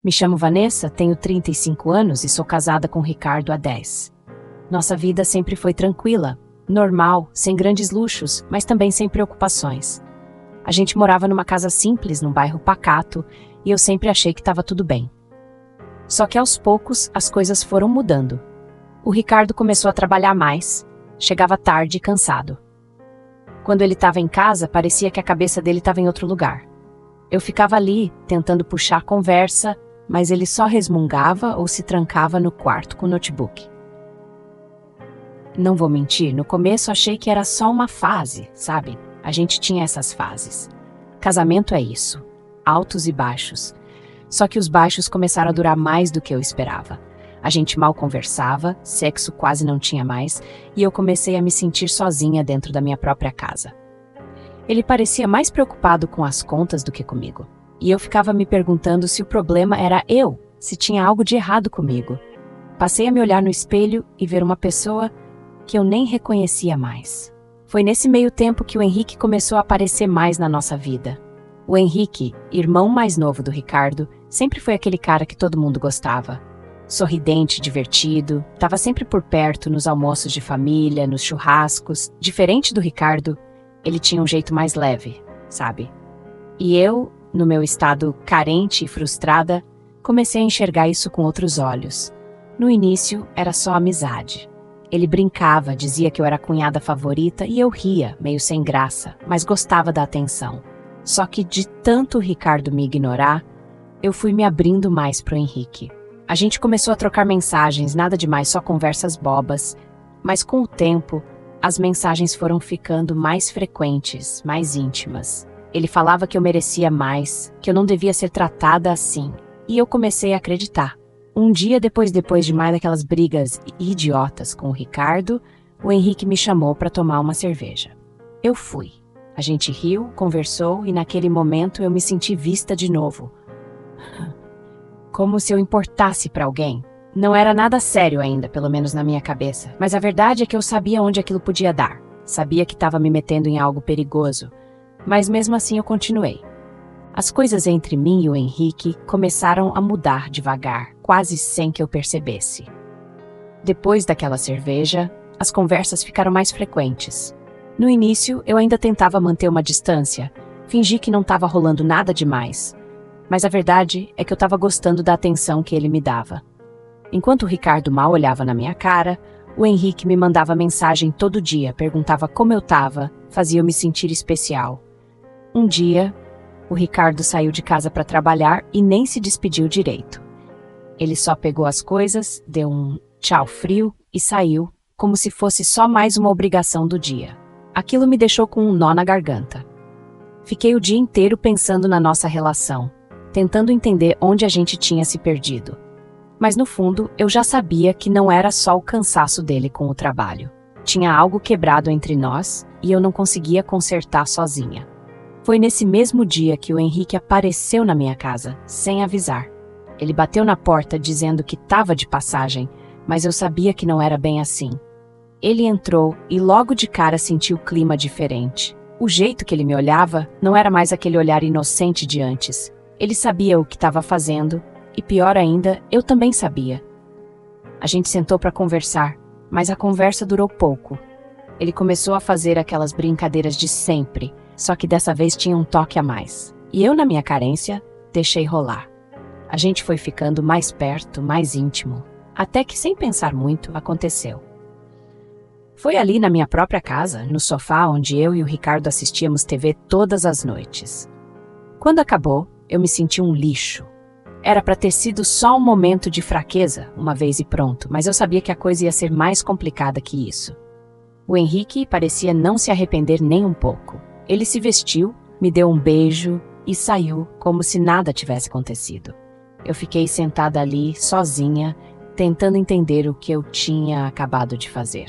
Me chamo Vanessa, tenho 35 anos e sou casada com Ricardo há 10. Nossa vida sempre foi tranquila, normal, sem grandes luxos, mas também sem preocupações. A gente morava numa casa simples, num bairro pacato, e eu sempre achei que estava tudo bem. Só que aos poucos as coisas foram mudando. O Ricardo começou a trabalhar mais, chegava tarde e cansado. Quando ele estava em casa, parecia que a cabeça dele estava em outro lugar. Eu ficava ali, tentando puxar a conversa, mas ele só resmungava ou se trancava no quarto com o notebook. Não vou mentir, no começo achei que era só uma fase, sabe? A gente tinha essas fases. Casamento é isso, altos e baixos. Só que os baixos começaram a durar mais do que eu esperava. A gente mal conversava, sexo quase não tinha mais, e eu comecei a me sentir sozinha dentro da minha própria casa. Ele parecia mais preocupado com as contas do que comigo. E eu ficava me perguntando se o problema era eu, se tinha algo de errado comigo. Passei a me olhar no espelho e ver uma pessoa que eu nem reconhecia mais. Foi nesse meio tempo que o Henrique começou a aparecer mais na nossa vida. O Henrique, irmão mais novo do Ricardo, sempre foi aquele cara que todo mundo gostava. Sorridente, divertido, estava sempre por perto nos almoços de família, nos churrascos. Diferente do Ricardo, ele tinha um jeito mais leve, sabe? E eu, no meu estado carente e frustrada, comecei a enxergar isso com outros olhos. No início, era só amizade. Ele brincava, dizia que eu era a cunhada favorita e eu ria, meio sem graça, mas gostava da atenção. Só que de tanto o Ricardo me ignorar, eu fui me abrindo mais pro Henrique. A gente começou a trocar mensagens, nada demais, só conversas bobas. Mas com o tempo, as mensagens foram ficando mais frequentes, mais íntimas. Ele falava que eu merecia mais, que eu não devia ser tratada assim. E eu comecei a acreditar. Um dia depois de mais daquelas brigas idiotas com o Ricardo, o Henrique me chamou para tomar uma cerveja. Eu fui. A gente riu, conversou e naquele momento eu me senti vista de novo. Como se eu importasse para alguém. Não era nada sério ainda, pelo menos na minha cabeça. Mas a verdade é que eu sabia onde aquilo podia dar. Sabia que estava me metendo em algo perigoso. Mas mesmo assim eu continuei. As coisas entre mim e o Henrique começaram a mudar devagar, quase sem que eu percebesse. Depois daquela cerveja, as conversas ficaram mais frequentes. No início, eu ainda tentava manter uma distância, fingi que não estava rolando nada demais. Mas a verdade é que eu estava gostando da atenção que ele me dava. Enquanto o Ricardo mal olhava na minha cara, o Henrique me mandava mensagem todo dia, perguntava como eu estava, fazia eu me sentir especial. Um dia, o Ricardo saiu de casa para trabalhar e nem se despediu direito. Ele só pegou as coisas, deu um tchau frio e saiu, como se fosse só mais uma obrigação do dia. Aquilo me deixou com um nó na garganta. Fiquei o dia inteiro pensando na nossa relação, tentando entender onde a gente tinha se perdido. Mas no fundo, eu já sabia que não era só o cansaço dele com o trabalho. Tinha algo quebrado entre nós e eu não conseguia consertar sozinha. Foi nesse mesmo dia que o Henrique apareceu na minha casa, sem avisar. Ele bateu na porta dizendo que estava de passagem, mas eu sabia que não era bem assim. Ele entrou e logo de cara senti o clima diferente. O jeito que ele me olhava não era mais aquele olhar inocente de antes. Ele sabia o que estava fazendo e, pior ainda, eu também sabia. A gente sentou para conversar, mas a conversa durou pouco. Ele começou a fazer aquelas brincadeiras de sempre, só que dessa vez tinha um toque a mais. E eu, na minha carência, deixei rolar. A gente foi ficando mais perto, mais íntimo, até que, sem pensar muito, aconteceu. Foi ali na minha própria casa, no sofá onde eu e o Ricardo assistíamos TV todas as noites. Quando acabou, eu me senti um lixo. Era para ter sido só um momento de fraqueza, uma vez e pronto, mas eu sabia que a coisa ia ser mais complicada que isso. O Henrique parecia não se arrepender nem um pouco. Ele se vestiu, me deu um beijo e saiu como se nada tivesse acontecido. Eu fiquei sentada ali, sozinha, tentando entender o que eu tinha acabado de fazer.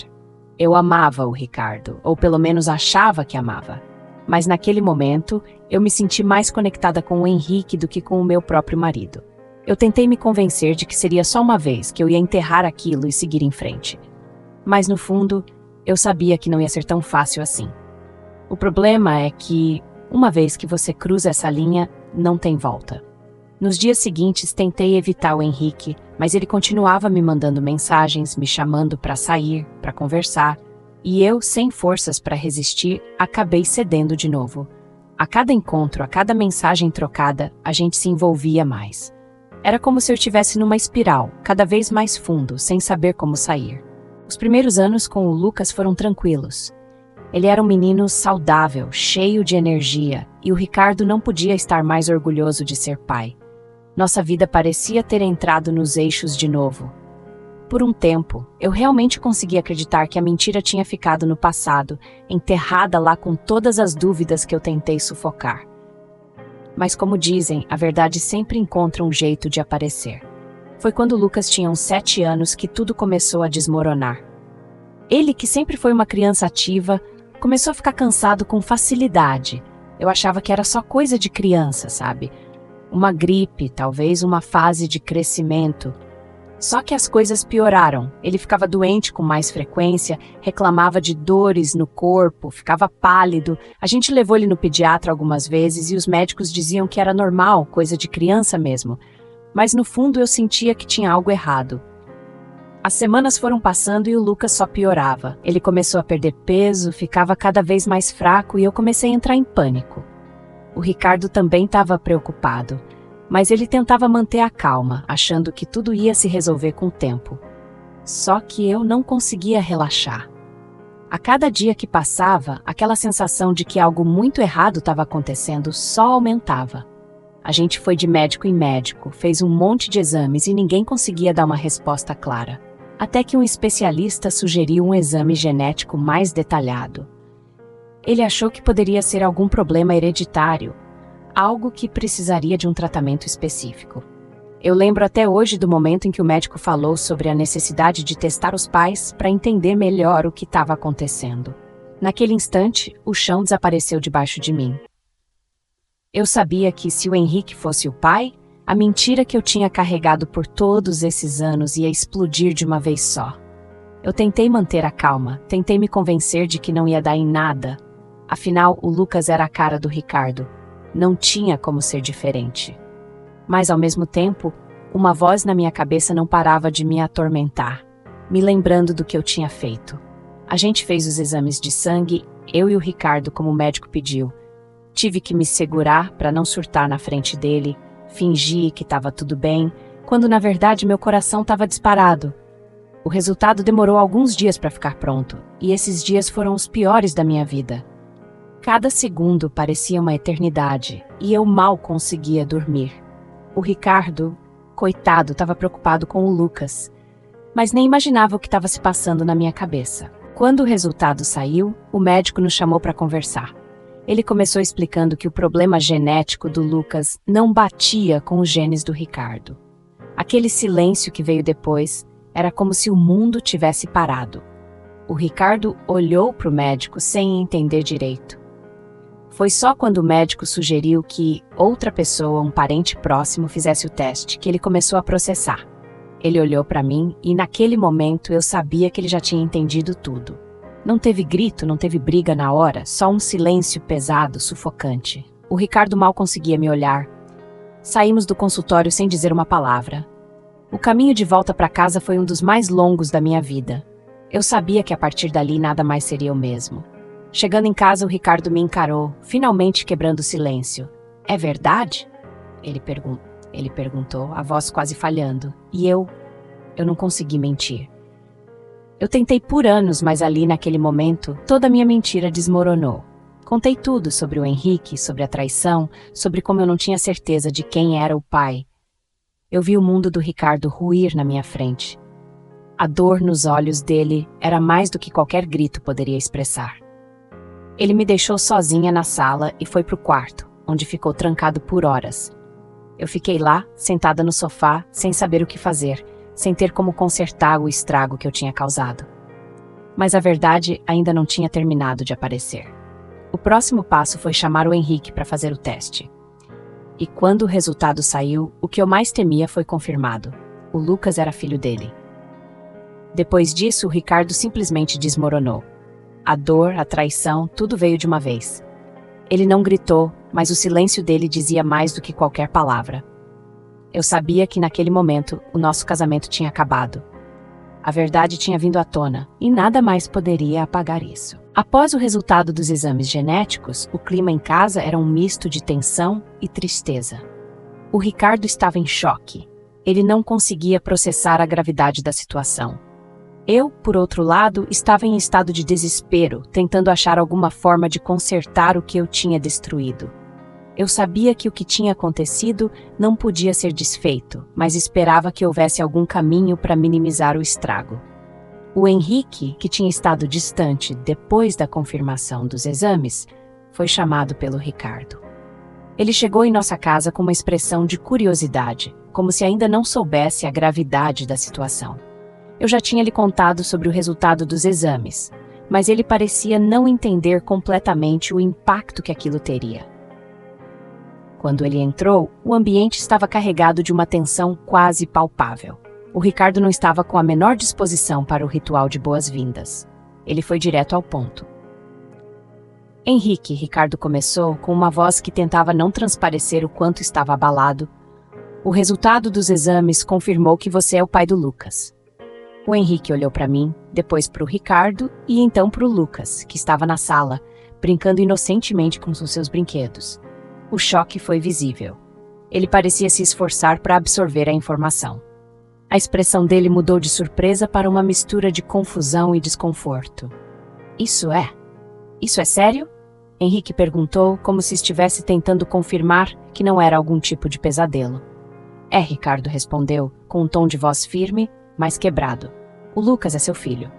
Eu amava o Ricardo, ou pelo menos achava que amava. Mas naquele momento, eu me senti mais conectada com o Henrique do que com o meu próprio marido. Eu tentei me convencer de que seria só uma vez, que eu ia enterrar aquilo e seguir em frente. Mas no fundo, eu sabia que não ia ser tão fácil assim. O problema é que, uma vez que você cruza essa linha, não tem volta. Nos dias seguintes, tentei evitar o Henrique, mas ele continuava me mandando mensagens, me chamando para sair, para conversar, e eu, sem forças para resistir, acabei cedendo de novo. A cada encontro, a cada mensagem trocada, a gente se envolvia mais. Era como se eu estivesse numa espiral, cada vez mais fundo, sem saber como sair. Os primeiros anos com o Lucas foram tranquilos. Ele era um menino saudável, cheio de energia, e o Ricardo não podia estar mais orgulhoso de ser pai. Nossa vida parecia ter entrado nos eixos de novo. Por um tempo, eu realmente consegui acreditar que a mentira tinha ficado no passado, enterrada lá com todas as dúvidas que eu tentei sufocar. Mas como dizem, a verdade sempre encontra um jeito de aparecer. Foi quando o Lucas tinha uns 7 anos que tudo começou a desmoronar. Ele, que sempre foi uma criança ativa, começou a ficar cansado com facilidade. Eu achava que era só coisa de criança, sabe? Uma gripe, talvez uma fase de crescimento. Só que as coisas pioraram. Ele ficava doente com mais frequência, reclamava de dores no corpo, ficava pálido. A gente levou ele no pediatra algumas vezes e os médicos diziam que era normal, coisa de criança mesmo. Mas no fundo eu sentia que tinha algo errado. As semanas foram passando e o Lucas só piorava. Ele começou a perder peso, ficava cada vez mais fraco e eu comecei a entrar em pânico. O Ricardo também estava preocupado, mas ele tentava manter a calma, achando que tudo ia se resolver com o tempo. Só que eu não conseguia relaxar. A cada dia que passava, aquela sensação de que algo muito errado estava acontecendo só aumentava. A gente foi de médico em médico, fez um monte de exames e ninguém conseguia dar uma resposta clara. Até que um especialista sugeriu um exame genético mais detalhado. Ele achou que poderia ser algum problema hereditário, algo que precisaria de um tratamento específico. Eu lembro até hoje do momento em que o médico falou sobre a necessidade de testar os pais para entender melhor o que estava acontecendo. Naquele instante, o chão desapareceu debaixo de mim. Eu sabia que se o Henrique fosse o pai, a mentira que eu tinha carregado por todos esses anos ia explodir de uma vez só. Eu tentei manter a calma, tentei me convencer de que não ia dar em nada. Afinal, o Lucas era a cara do Ricardo. Não tinha como ser diferente. Mas, ao mesmo tempo, uma voz na minha cabeça não parava de me atormentar, me lembrando do que eu tinha feito. A gente fez os exames de sangue, eu e o Ricardo, como o médico pediu. Tive que me segurar para não surtar na frente dele, fingir que estava tudo bem, quando na verdade meu coração estava disparado. O resultado demorou alguns dias para ficar pronto, e esses dias foram os piores da minha vida. Cada segundo parecia uma eternidade, e eu mal conseguia dormir. O Ricardo, coitado, estava preocupado com o Lucas, mas nem imaginava o que estava se passando na minha cabeça. Quando o resultado saiu, o médico nos chamou para conversar. Ele começou explicando que o problema genético do Lucas não batia com os genes do Ricardo. Aquele silêncio que veio depois era como se o mundo tivesse parado. O Ricardo olhou para o médico sem entender direito. Foi só quando o médico sugeriu que outra pessoa, um parente próximo, fizesse o teste, que ele começou a processar. Ele olhou para mim e naquele momento eu sabia que ele já tinha entendido tudo. Não teve grito, não teve briga na hora, só um silêncio pesado, sufocante. O Ricardo mal conseguia me olhar. Saímos do consultório sem dizer uma palavra. O caminho de volta para casa foi um dos mais longos da minha vida. Eu sabia que a partir dali nada mais seria o mesmo. Chegando em casa, o Ricardo me encarou, finalmente quebrando o silêncio. "É verdade?" Ele perguntou, a voz quase falhando. E eu não consegui mentir. Eu tentei por anos, mas ali naquele momento, toda a minha mentira desmoronou. Contei tudo sobre o Henrique, sobre a traição, sobre como eu não tinha certeza de quem era o pai. Eu vi o mundo do Ricardo ruir na minha frente. A dor nos olhos dele era mais do que qualquer grito poderia expressar. Ele me deixou sozinha na sala e foi para o quarto, onde ficou trancado por horas. Eu fiquei lá, sentada no sofá, sem saber o que fazer, sem ter como consertar o estrago que eu tinha causado. Mas a verdade ainda não tinha terminado de aparecer. O próximo passo foi chamar o Henrique para fazer o teste. E quando o resultado saiu, o que eu mais temia foi confirmado. O Lucas era filho dele. Depois disso, o Ricardo simplesmente desmoronou. A dor, a traição, tudo veio de uma vez. Ele não gritou, mas o silêncio dele dizia mais do que qualquer palavra. Eu sabia que naquele momento o nosso casamento tinha acabado. A verdade tinha vindo à tona, e nada mais poderia apagar isso. Após o resultado dos exames genéticos, o clima em casa era um misto de tensão e tristeza. O Ricardo estava em choque. Ele não conseguia processar a gravidade da situação. Eu, por outro lado, estava em estado de desespero, tentando achar alguma forma de consertar o que eu tinha destruído. Eu sabia que o que tinha acontecido não podia ser desfeito, mas esperava que houvesse algum caminho para minimizar o estrago. O Henrique, que tinha estado distante depois da confirmação dos exames, foi chamado pelo Ricardo. Ele chegou em nossa casa com uma expressão de curiosidade, como se ainda não soubesse a gravidade da situação. Eu já tinha lhe contado sobre o resultado dos exames, mas ele parecia não entender completamente o impacto que aquilo teria. Quando ele entrou, o ambiente estava carregado de uma tensão quase palpável. O Ricardo não estava com a menor disposição para o ritual de boas-vindas. Ele foi direto ao ponto. Henrique, Ricardo começou com uma voz que tentava não transparecer o quanto estava abalado. O resultado dos exames confirmou que você é o pai do Lucas. O Henrique olhou para mim, depois para o Ricardo e então para o Lucas, que estava na sala, brincando inocentemente com os seus brinquedos. O choque foi visível. Ele parecia se esforçar para absorver a informação. A expressão dele mudou de surpresa para uma mistura de confusão e desconforto. Isso é sério? Henrique perguntou, como se estivesse tentando confirmar que não era algum tipo de pesadelo. É, Ricardo respondeu, com um tom de voz firme, mas quebrado. O Lucas é seu filho.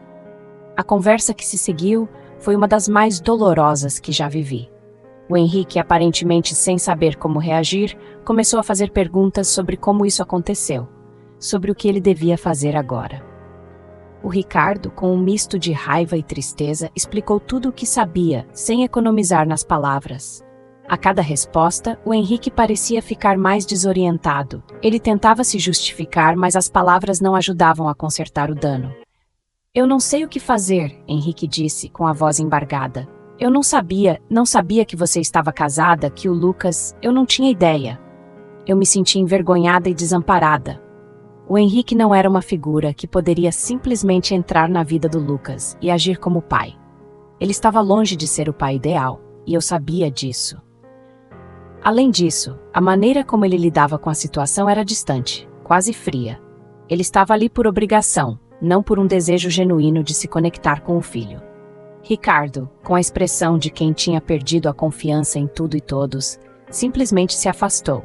A conversa que se seguiu foi uma das mais dolorosas que já vivi. O Henrique, aparentemente sem saber como reagir, começou a fazer perguntas sobre como isso aconteceu, sobre o que ele devia fazer agora. O Ricardo, com um misto de raiva e tristeza, explicou tudo o que sabia, sem economizar nas palavras. A cada resposta, o Henrique parecia ficar mais desorientado. Ele tentava se justificar, mas as palavras não ajudavam a consertar o dano. Eu não sei o que fazer, Henrique disse, com a voz embargada. Eu não sabia que você estava casada, que o Lucas... Eu não tinha ideia. Eu me senti envergonhada e desamparada. O Henrique não era uma figura que poderia simplesmente entrar na vida do Lucas e agir como pai. Ele estava longe de ser o pai ideal, e eu sabia disso. Além disso, a maneira como ele lidava com a situação era distante, quase fria. Ele estava ali por obrigação, não por um desejo genuíno de se conectar com o filho. Ricardo, com a expressão de quem tinha perdido a confiança em tudo e todos, simplesmente se afastou.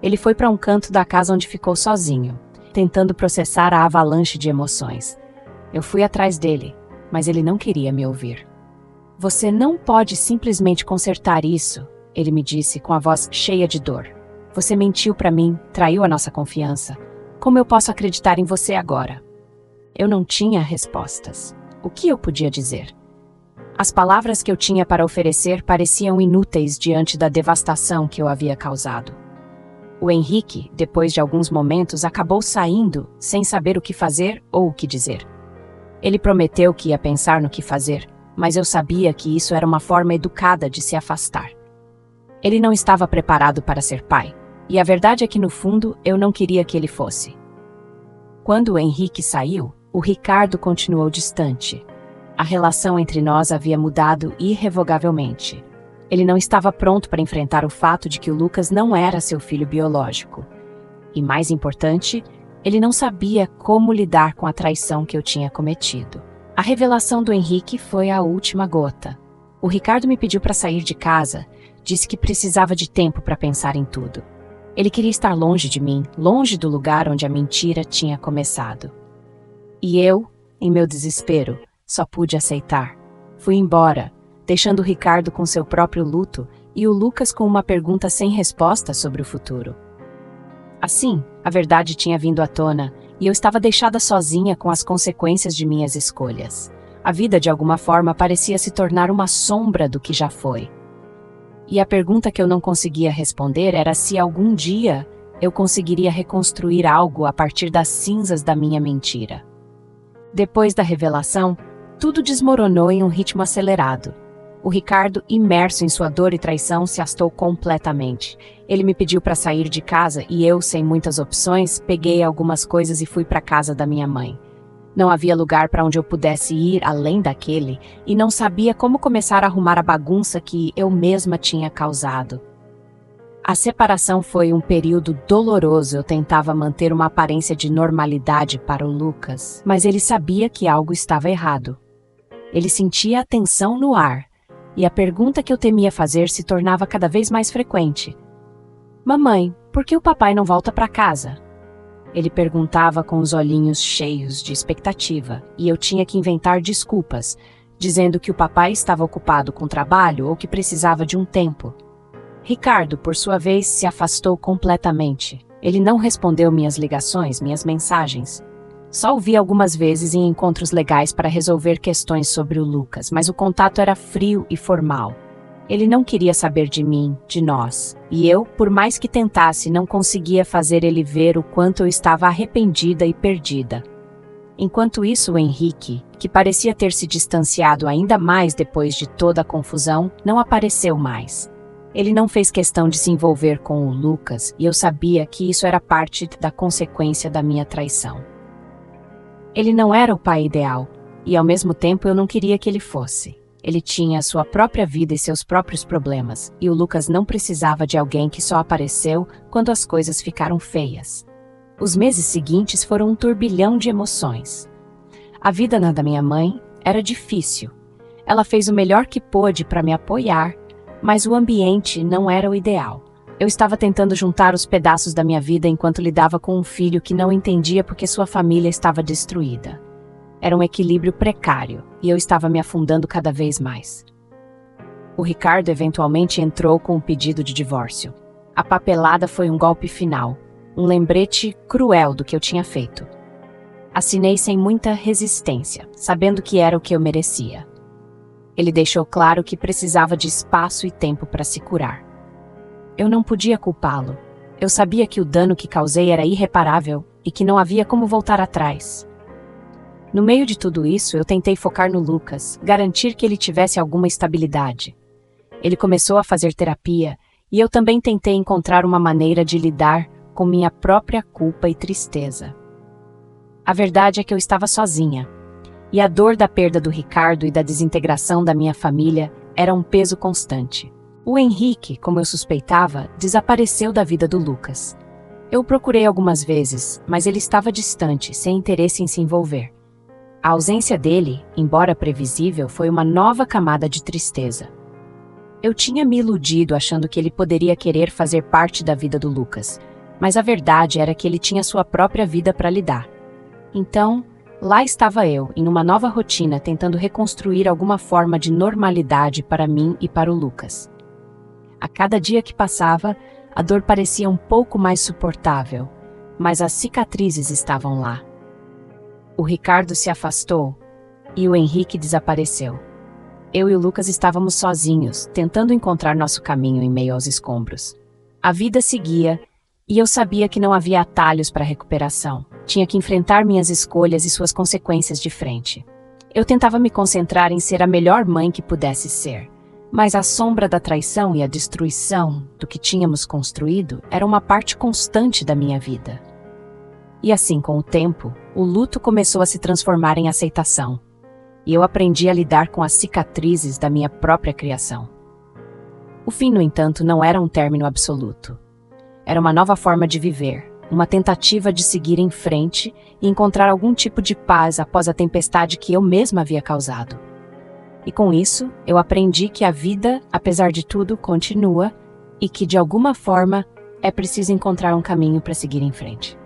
Ele foi para um canto da casa onde ficou sozinho, tentando processar a avalanche de emoções. Eu fui atrás dele, mas ele não queria me ouvir. Você não pode simplesmente consertar isso, ele me disse com a voz cheia de dor. Você mentiu para mim, traiu a nossa confiança. Como eu posso acreditar em você agora? Eu não tinha respostas. O que eu podia dizer? As palavras que eu tinha para oferecer pareciam inúteis diante da devastação que eu havia causado. O Henrique, depois de alguns momentos, acabou saindo, sem saber o que fazer ou o que dizer. Ele prometeu que ia pensar no que fazer, mas eu sabia que isso era uma forma educada de se afastar. Ele não estava preparado para ser pai, e a verdade é que, no fundo, eu não queria que ele fosse. Quando o Henrique saiu, o Ricardo continuou distante. A relação entre nós havia mudado irrevogavelmente. Ele não estava pronto para enfrentar o fato de que o Lucas não era seu filho biológico. E, mais importante, ele não sabia como lidar com a traição que eu tinha cometido. A revelação do Henrique foi a última gota. O Ricardo me pediu para sair de casa, disse que precisava de tempo para pensar em tudo. Ele queria estar longe de mim, longe do lugar onde a mentira tinha começado. E eu, em meu desespero, só pude aceitar. Fui embora, deixando o Ricardo com seu próprio luto e o Lucas com uma pergunta sem resposta sobre o futuro. Assim, a verdade tinha vindo à tona e eu estava deixada sozinha com as consequências de minhas escolhas. A vida, de alguma forma, parecia se tornar uma sombra do que já foi. E a pergunta que eu não conseguia responder era se algum dia eu conseguiria reconstruir algo a partir das cinzas da minha mentira. Depois da revelação, tudo desmoronou em um ritmo acelerado. O Ricardo, imerso em sua dor e traição, se astou completamente. Ele me pediu para sair de casa e eu, sem muitas opções, peguei algumas coisas e fui para a casa da minha mãe. Não havia lugar para onde eu pudesse ir além daquele e não sabia como começar a arrumar a bagunça que eu mesma tinha causado. A separação foi um período doloroso. Eu tentava manter uma aparência de normalidade para o Lucas, mas ele sabia que algo estava errado. Ele sentia a tensão no ar, e a pergunta que eu temia fazer se tornava cada vez mais frequente. Mamãe, por que o papai não volta para casa? Ele perguntava com os olhinhos cheios de expectativa, e eu tinha que inventar desculpas, dizendo que o papai estava ocupado com trabalho ou que precisava de um tempo. Ricardo, por sua vez, se afastou completamente. Ele não respondeu minhas ligações, minhas mensagens. Só o vi algumas vezes em encontros legais para resolver questões sobre o Lucas, mas o contato era frio e formal. Ele não queria saber de mim, de nós, e eu, por mais que tentasse, não conseguia fazer ele ver o quanto eu estava arrependida e perdida. Enquanto isso, o Henrique, que parecia ter se distanciado ainda mais depois de toda a confusão, não apareceu mais. Ele não fez questão de se envolver com o Lucas, e eu sabia que isso era parte da consequência da minha traição. Ele não era o pai ideal, e ao mesmo tempo eu não queria que ele fosse. Ele tinha sua própria vida e seus próprios problemas, e o Lucas não precisava de alguém que só apareceu quando as coisas ficaram feias. Os meses seguintes foram um turbilhão de emoções. A vida da minha mãe era difícil. Ela fez o melhor que pôde para me apoiar, mas o ambiente não era o ideal. Eu estava tentando juntar os pedaços da minha vida enquanto lidava com um filho que não entendia porque sua família estava destruída. Era um equilíbrio precário, e eu estava me afundando cada vez mais. O Ricardo eventualmente entrou com um pedido de divórcio. A papelada foi um golpe final, um lembrete cruel do que eu tinha feito. Assinei sem muita resistência, sabendo que era o que eu merecia. Ele deixou claro que precisava de espaço e tempo para se curar. Eu não podia culpá-lo. Eu sabia que o dano que causei era irreparável e que não havia como voltar atrás. No meio de tudo isso, eu tentei focar no Lucas, garantir que ele tivesse alguma estabilidade. Ele começou a fazer terapia e eu também tentei encontrar uma maneira de lidar com minha própria culpa e tristeza. A verdade é que eu estava sozinha, e a dor da perda do Ricardo e da desintegração da minha família era um peso constante. O Henrique, como eu suspeitava, desapareceu da vida do Lucas. Eu o procurei algumas vezes, mas ele estava distante, sem interesse em se envolver. A ausência dele, embora previsível, foi uma nova camada de tristeza. Eu tinha me iludido achando que ele poderia querer fazer parte da vida do Lucas, mas a verdade era que ele tinha sua própria vida para lidar. Então, lá estava eu, em uma nova rotina, tentando reconstruir alguma forma de normalidade para mim e para o Lucas. A cada dia que passava, a dor parecia um pouco mais suportável, mas as cicatrizes estavam lá. O Ricardo se afastou e o Henrique desapareceu. Eu e o Lucas estávamos sozinhos, tentando encontrar nosso caminho em meio aos escombros. A vida seguia e eu sabia que não havia atalhos para a recuperação. Tinha que enfrentar minhas escolhas e suas consequências de frente. Eu tentava me concentrar em ser a melhor mãe que pudesse ser. Mas a sombra da traição e a destruição do que tínhamos construído era uma parte constante da minha vida. E assim, com o tempo, o luto começou a se transformar em aceitação. E eu aprendi a lidar com as cicatrizes da minha própria criação. O fim, no entanto, não era um término absoluto. Era uma nova forma de viver, uma tentativa de seguir em frente e encontrar algum tipo de paz após a tempestade que eu mesma havia causado. E com isso, eu aprendi que a vida, apesar de tudo, continua e que, de alguma forma, é preciso encontrar um caminho para seguir em frente.